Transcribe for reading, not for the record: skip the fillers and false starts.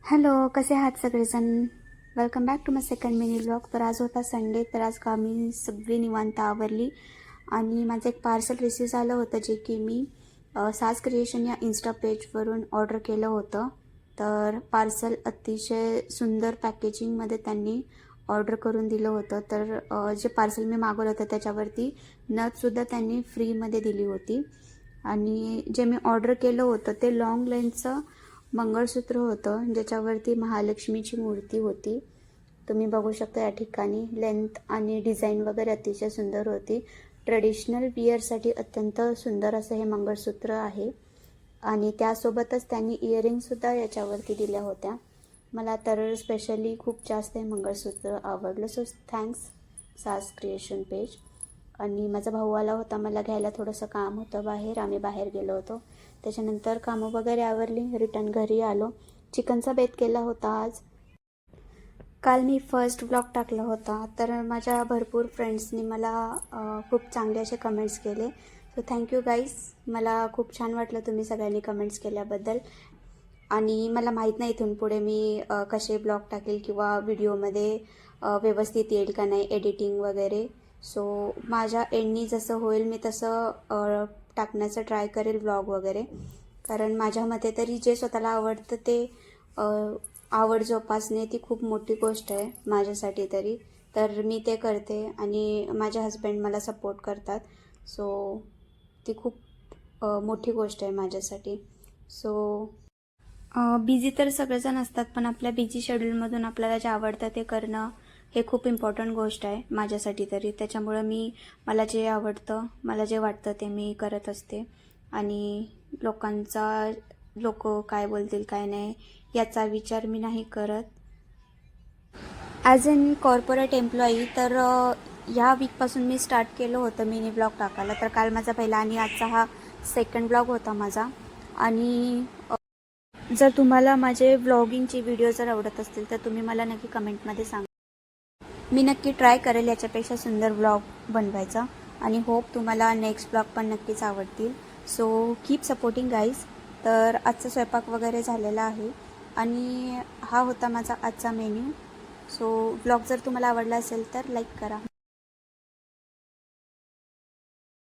Hello, कसे आहात सगळेजण? Welcome back to my second mini vlog. तर आज होता संडे, तर आज मी सगळी निवांत आवरली आणि माझं एक पार्सल रिसीव झालं होतं, जे की मी साज क्रिएशन या इन्स्टा पेजवरून ऑर्डर केलं होतं. तर पार्सल अतिशय सुंदर पॅकेजिंगमध्ये त्यांनी ऑर्डर करून दिलं होतं. तर जे पार्सल मी मागवलं होतं त्याच्यावरती नथसुद्धा त्यांनी फ्रीमध्ये दिली होती. आणि जे मी ऑर्डर केलं होतं ते लॉंग लेंथचं मंगळसूत्र होतं, ज्याच्यावरती महालक्ष्मीची मूर्ती होती. तुम्ही बघू शकता या ठिकाणी लेंथ आणि डिझाईन वगैरे अतिशय सुंदर होती. ट्रेडिशनल विअरसाठी अत्यंत सुंदर असं हे मंगळसूत्र आहे. आणि त्यासोबतच त्यांनी इयरिंगसुद्धा याच्यावरती दिल्या होत्या. मला तर स्पेशली खूप जास्त हे मंगळसूत्र आवडलं. सो थँक्स साज क्रिएशन पेज. आणि माझा भाऊ आला होता मला घ्यायला, थोडंसं काम होतं बाहेर, आम्ही बाहेर गेलो होतो. त्याच्यानंतर कामं वगैरे आवरली, रिटर्न घरी आलो. चिकनचा बेत केला होता आज. काल मी फर्स्ट व्लॉग टाकला होता, तर माझ्या भरपूर फ्रेंड्सनी मला खूप चांगले असे कमेंट्स केले. So thank you guys. मला खूप छान वाटलं तुम्ही सगळ्यांनी कमेंट्स केल्याबद्दल. आणि मला माहीत नाही इथून पुढे मी कसे ब्लॉग टाकेल किंवा व्हिडिओमध्ये व्यवस्थित येईल का नाही, एडिटिंग वगैरे. सो माझ्या एंडनी जसं होईल मी तसं टाकण्याचं ट्राय करेल व्लॉग वगैरे. कारण माझ्या मते तरी जे स्वतःला आवडतं ते आवड जोपासणे ती खूप मोठी गोष्ट आहे माझ्यासाठी तरी. तर मी ते करते आणि माझे हस्बंड मला सपोर्ट करतात. सो ती खूप मोठी गोष्ट आहे माझ्यासाठी. सो बिझी तर सगळेजण असतात, पण आपल्या बिझी शेड्यूलमधून आपल्याला जे आवडतं ते करणं हे खूप इम्पॉर्टंट गोष्ट आहे माझ्यासाठी तरी. त्याच्यामुळं मला जे आवडतं, मला जे वाटतं ते मी करत असते. आणि लोक काय बोलतील काय नाही याचा विचार मी नाही करत. ॲज अन कॉर्पोरेट एम्प्लॉई तर ह्या वीकपासून मी स्टार्ट केलं होतं मिनी ब्लॉग टाकायला. तर काल माझा पहिला आणि आजचा हा सेकंड ब्लॉग होता माझा. आणि जर तुम्हाला माझे व्लॉगिंगचे व्हिडिओ जर आवडत असतील तर तुम्ही मला नक्की कमेंटमध्ये सांगा. मी नक्की ट्राय करेल याच्यापेक्षा सुंदर व्लॉग बनवायचा. आणि होप तुम्हाला नेक्स्ट ब्लॉग पण नक्कीच आवडतील. So keep supporting guys. तर आजचा स्वयंपाक वगैरे झालेला आहे आणि हा होता माझा आजचा मेन्यू. सो व्लॉग जर तुम्हाला आवडला असेल तर लाईक करा.